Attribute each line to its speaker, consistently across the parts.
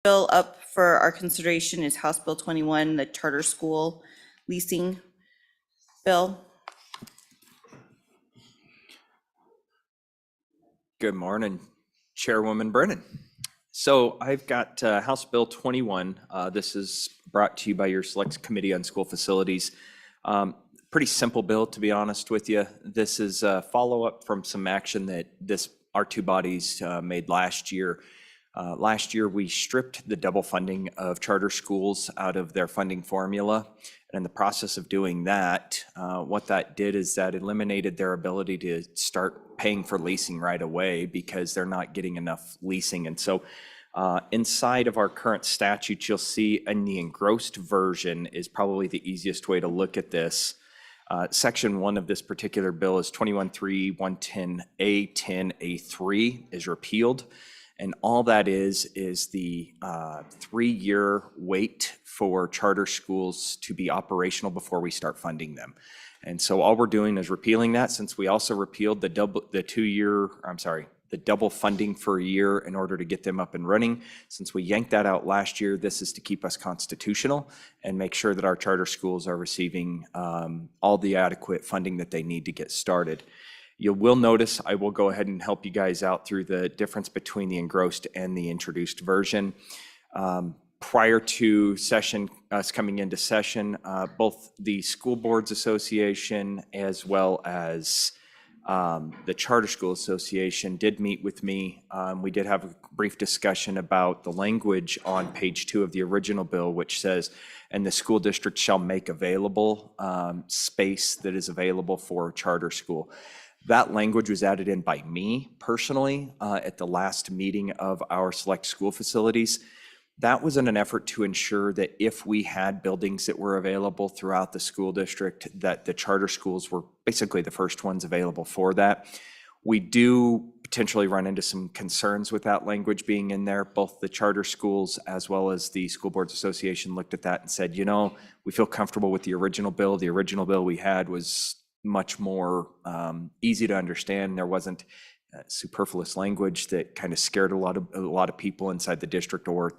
Speaker 1: Bill up for our consideration is House Bill 21, the charter school leasing bill.
Speaker 2: Good morning, Chairwoman Brennan. So I've got House Bill 21. This is brought to you by your Select Committee on School Facilities. Pretty simple bill, to be honest with you. This is a follow-up from some action that our two bodies made last year. Last year, we stripped the double funding of charter schools out of their funding formula. And in the process of doing that, what that did is that eliminated their ability to start paying for leasing right away because they're not getting enough leasing. And so inside of our current statute, you'll see in the engrossed version is probably the easiest way to look at this. Section 1 of this particular bill is 21.3.110A.10A3 is repealed. And all that is the 3-year wait for charter schools to be operational before we start funding them. And so all we're doing is repealing that, since we also repealed the double funding for a year in order to get them up and running. Since we yanked that out last year, this is to keep us constitutional and make sure that our charter schools are receiving all the adequate funding that they need to get started. You will notice I will go ahead and help you guys out through the difference between the engrossed and the introduced version. Prior to us coming into session, both the School Boards Association as well as the Charter School Association did meet with me. We did have a brief discussion about the language on page 2 of the original bill, which says, "And the school district shall make available space that is available for a charter school." That language was added in by me personally at the last meeting of our Select School Facilities. That was in an effort to ensure that if we had buildings that were available throughout the school district, that the charter schools were basically the first ones available for that. We do potentially run into some concerns with that language being in there. Both the charter schools as well as the School Boards Association looked at that and said, we feel comfortable with the original bill. The original bill we had was much more easy to understand. There wasn't superfluous language that kind of scared a lot of people inside the district, or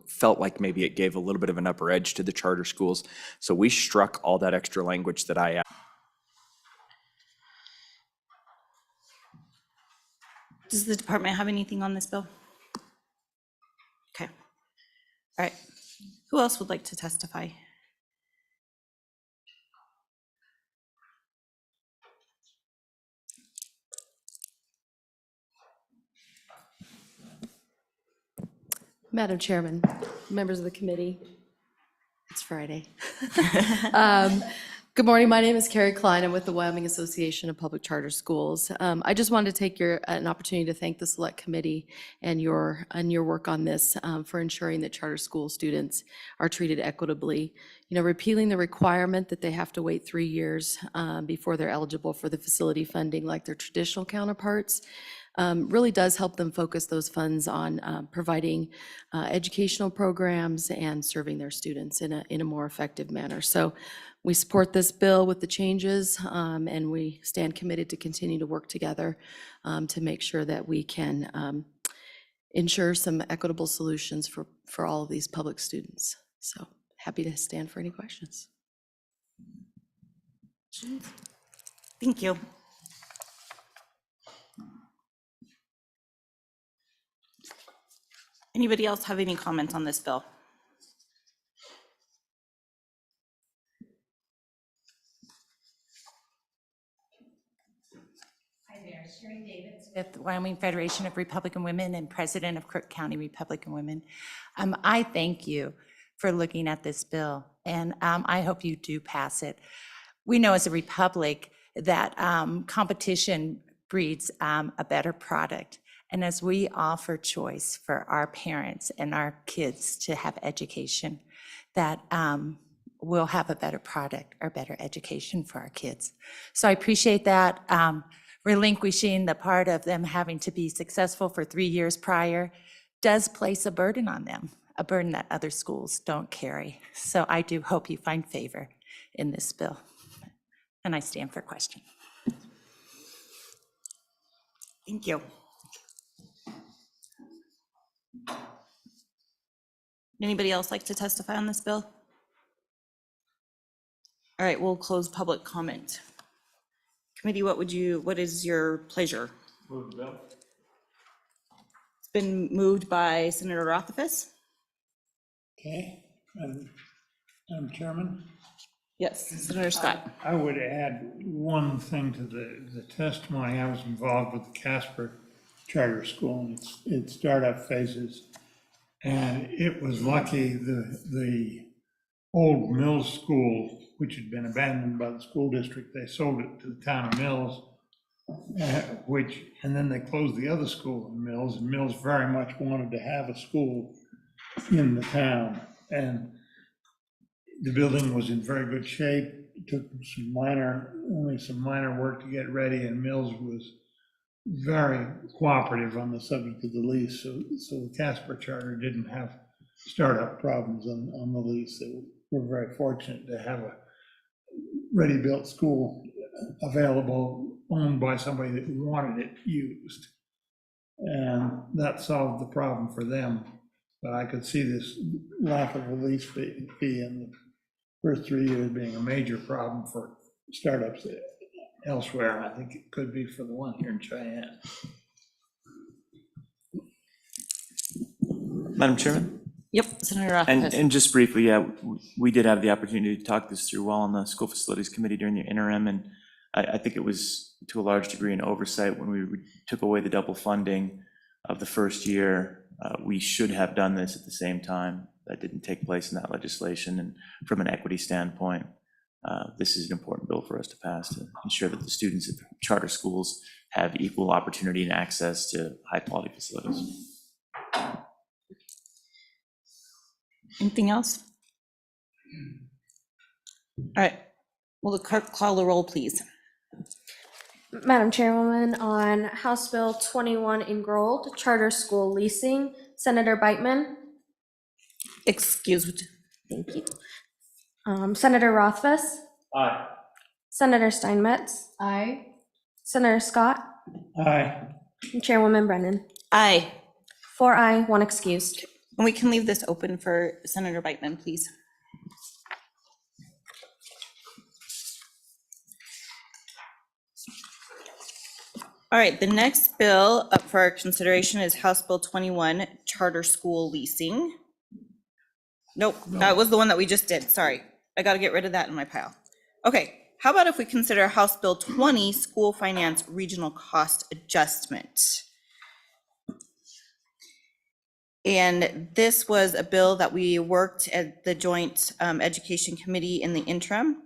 Speaker 2: felt like maybe it gave a little bit of an upper edge to the charter schools. So we struck all that extra language that I added.
Speaker 1: Does the department have anything on this bill? Okay. All right. Who else would like to testify?
Speaker 3: Madam Chairman, members of the committee, it's Friday. Good morning. My name is Carrie Klein. I'm with the Wyoming Association of Public Charter Schools. I just wanted to take an opportunity to thank the Select Committee and your work on this for ensuring that charter school students are treated equitably. Repealing the requirement that they have to wait 3 years before they're eligible for the facility funding like their traditional counterparts really does help them focus those funds on providing educational programs and serving their students in a more effective manner. So we support this bill with the changes, and we stand committed to continue to work together to make sure that we can ensure some equitable solutions for all of these public students. So happy to stand for any questions.
Speaker 1: Thank you. Anybody else have any comments on this bill?
Speaker 4: Hi there, Sherry Davis with the Wyoming Federation of Republican Women and President of Crook County Republican Women. I thank you for looking at this bill, and I hope you do pass it. We know as a republic that competition breeds a better product. And as we offer choice for our parents and our kids to have education, that we'll have a better product or better education for our kids. So I appreciate that. Relinquishing the part of them having to be successful for 3 years prior does place a burden on them, a burden that other schools don't carry. So I do hope you find favor in this bill. And I stand for question.
Speaker 1: Thank you. Anybody else like to testify on this bill? All right, we'll close public comment. Committee, what is your pleasure?
Speaker 5: Move the bill.
Speaker 1: It's been moved by Senator Rothfuss.
Speaker 5: Okay, Madam Chairman,
Speaker 1: Yes, Senator Scott.
Speaker 5: I would add one thing to the testimony. I was involved with the Casper Charter School in its startup phases. And it was lucky the old Mills School, which had been abandoned by the school district, they sold it to the town of Mills, and then they closed the other school in Mills, and Mills very much wanted to have a school in the town. And the building was in very good shape. It took only some minor work to get ready, and Mills was very cooperative on the subject of the lease. So the Casper Charter didn't have startup problems on the lease. We're very fortunate to have a ready-built school available, owned by somebody that wanted it used. And that solved the problem for them. But I could see this lack of a lease fee in the first 3 years being a major problem for startups elsewhere. I think it could be for the one here in Cheyenne.
Speaker 6: Madam Chairman?
Speaker 1: Yep, Senator Rothfuss.
Speaker 6: And just briefly, yeah, we did have the opportunity to talk this through while on the School Facilities Committee during the interim, and I think it was to a large degree an oversight when we took away the double funding of the first year. We should have done this at the same time. That didn't take place in that legislation, and from an equity standpoint, this is an important bill for us to pass to ensure that the students at the charter schools have equal opportunity and access to high-quality facilities.
Speaker 1: Anything else? All right, will the clerk call the roll, please?
Speaker 7: Madam Chairwoman, on House Bill 21 enrolled, charter school leasing, Senator Beitman.
Speaker 1: Excused.
Speaker 7: Thank you. Senator Rothfuss.
Speaker 5: Aye.
Speaker 7: Senator Steinmetz.
Speaker 3: Aye.
Speaker 7: Senator Scott.
Speaker 5: Aye.
Speaker 7: And Chairwoman Brennan.
Speaker 1: Aye.
Speaker 7: 4 aye, 1 excused.
Speaker 1: And we can leave this open for Senator Beitman, please. All right, the next bill up for our consideration is House Bill 21, Charter School Leasing. Nope, that was the one that we just did, sorry. I gotta get rid of that in my pile. Okay, how about if we consider House Bill 20, School Finance Regional Cost Adjustment? And this was a bill that we worked at the Joint Education Committee in the interim.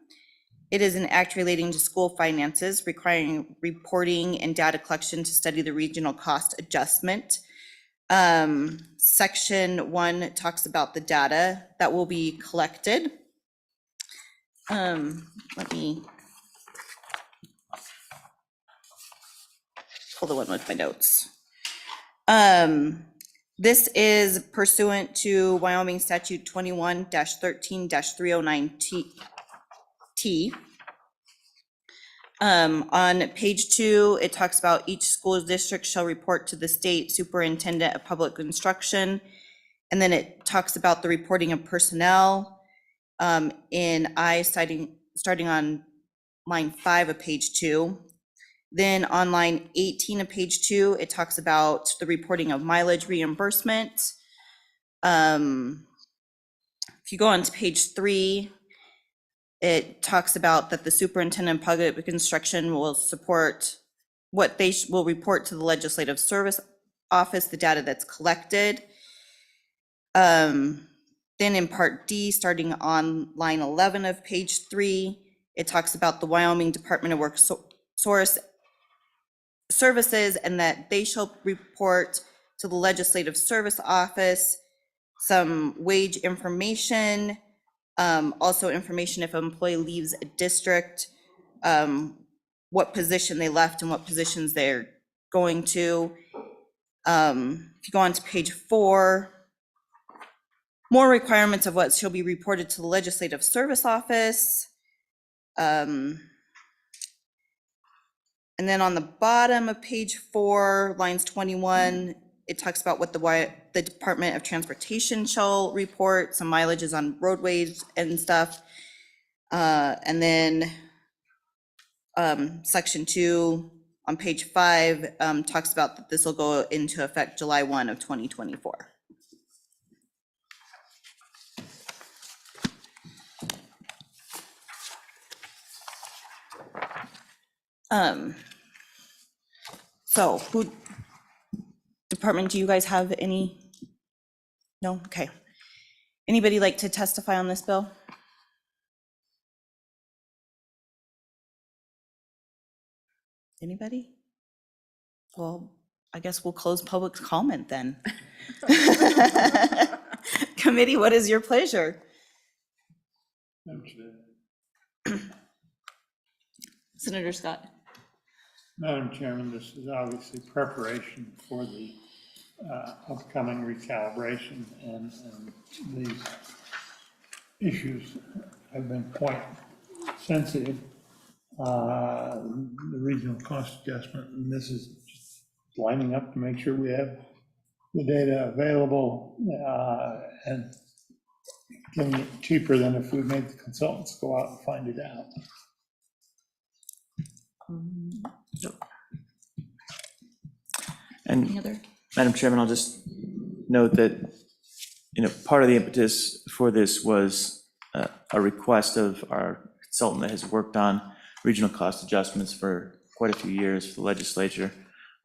Speaker 1: It is an act relating to school finances requiring reporting and data collection to study the regional cost adjustment. Section 1 talks about the data that will be collected. Let me pull the one with my notes. This is pursuant to Wyoming Statute 21-13-309T. On page 2, it talks about each school district shall report to the state superintendent of public instruction. And then it talks about the reporting of personnel in I starting on line 5 of page 2. Then on line 18 of page 2, it talks about the reporting of mileage reimbursement. If you go on to page 3, it talks about that the superintendent of public instruction will support what they will report to the Legislative Service Office, the data that's collected. Then in part D, starting on line 11 of page 3, it talks about the Wyoming Department of Workforce Services and that they shall report to the Legislative Service Office some wage information, also information if an employee leaves a district, what position they left and what positions they're going to. If you go on to page 4, more requirements of what shall be reported to the Legislative Service Office. And then on the bottom of page 4, lines 21, it talks about what the Department of Transportation shall report, some mileages on roadways and stuff. And then section 2 on page 5 talks about that this will go into effect July 1 of 2024. So who, department, do you guys have any? No? Okay. Anybody like to testify on this bill? Anybody? Well, I guess we'll close public comment then. Committee, what is your pleasure? Senator Scott.
Speaker 5: Madam Chairman, this is obviously preparation for the upcoming recalibration, and these issues have been quite sensitive. The regional cost adjustment, and this is just lining up to make sure we have the data available and getting it cheaper than if we made the consultants go out and find it out.
Speaker 6: And
Speaker 1: Any other?
Speaker 6: Madam Chairman, I'll just note that, part of the impetus for this was a request of our consultant that has worked on regional cost adjustments for quite a few years for the legislature,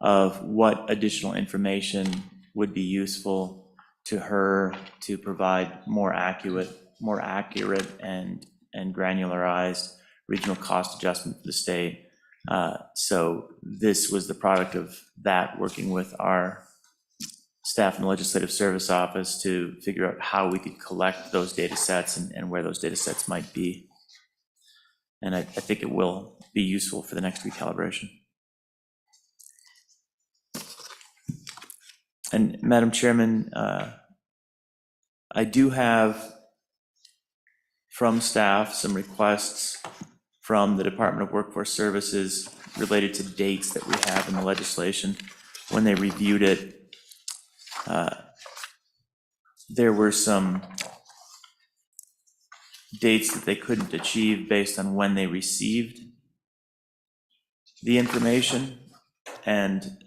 Speaker 6: of what additional information would be useful to her to provide more accurate and granularized regional cost adjustment for the state. So this was the product of that, working with our staff in the Legislative Service Office to figure out how we could collect those data sets and where those data sets might be. And I think it will be useful for the next recalibration. And Madam Chairman, I do have from staff some requests from the Department of Workforce Services related to dates that we have in the legislation. When they reviewed it, there were some dates that they couldn't achieve based on when they received the information, and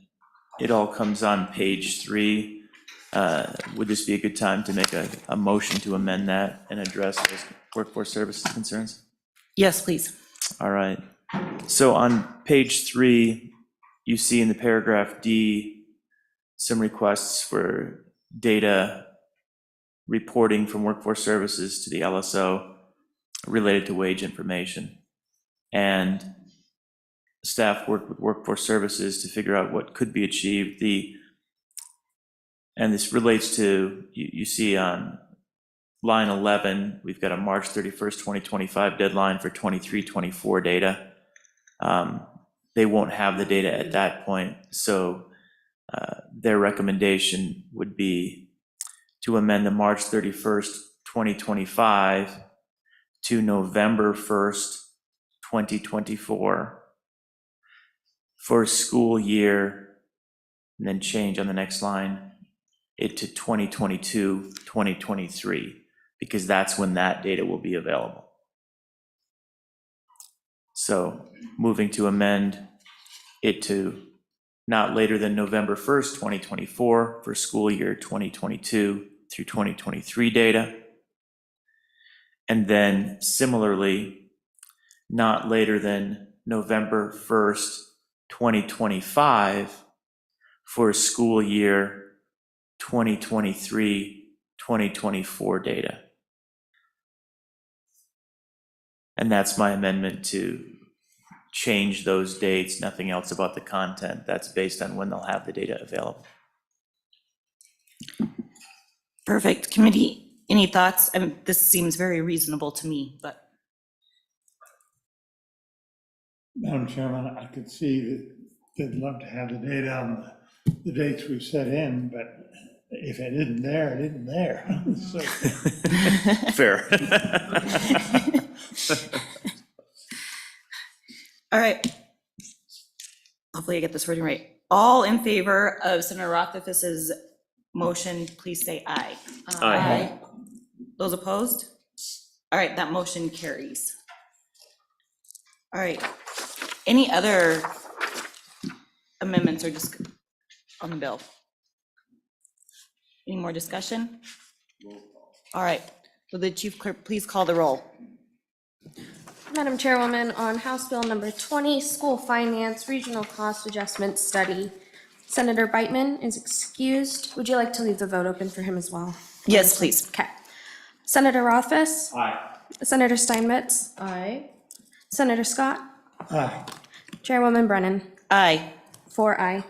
Speaker 6: it all comes on page 3. Would this be a good time to make a motion to amend that and address those workforce services concerns?
Speaker 1: Yes, please.
Speaker 6: All right. So on page 3, you see in the paragraph D, some requests for data reporting from workforce services to the LSO related to wage information. And staff worked with workforce services to figure out what could be achieved. And this relates to, you see on line 11, we've got a March 31st, 2025 deadline for 23-24 data. They won't have the data at that point, so their recommendation would be to amend the March 31st, 2025 to November 1st, 2024 for school year, and then change on the next line it to 2022, 2023, because that's when that data will be available. So moving to amend it to not later than November 1st, 2024 for school year 2022 through 2023 data. And then similarly, not later than November 1st, 2025 for school year 2023, 2024 data. And that's my amendment to change those dates, nothing else about the content. That's based on when they'll have the data available.
Speaker 1: Perfect. Committee, any thoughts? This seems very reasonable to me, but.
Speaker 5: Madam Chairman, I could see that they'd love to have the data on the dates we set in, but if it isn't there, it isn't there. So,
Speaker 6: Fair.
Speaker 1: All right. Hopefully I get this wording right. All in favor of Senator Rothfuss's motion, please say aye.
Speaker 6: Aye.
Speaker 1: Those opposed? All right, that motion carries. All right, any other amendments or just on the bill? Any more discussion? All right, will the chief clerk please call the roll?
Speaker 7: Madam Chairwoman, on House Bill number 20, School Finance Regional Cost Adjustment Study, Senator Beitman is excused. Would you like to leave the vote open for him as well?
Speaker 1: Yes, please.
Speaker 7: Okay. Senator Rothfuss?
Speaker 6: Aye.
Speaker 7: Senator Steinmetz?
Speaker 3: Aye.
Speaker 7: Senator Scott?
Speaker 5: Aye.
Speaker 7: Chairwoman Brennan?
Speaker 1: Aye.
Speaker 7: 4 aye.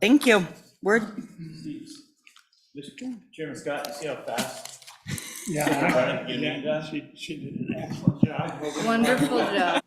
Speaker 1: Thank you. We're,
Speaker 6: Chairman Scott, you see how fast?
Speaker 5: Yeah,
Speaker 6: Getting it done?
Speaker 5: she did an excellent job.
Speaker 3: Wonderful job.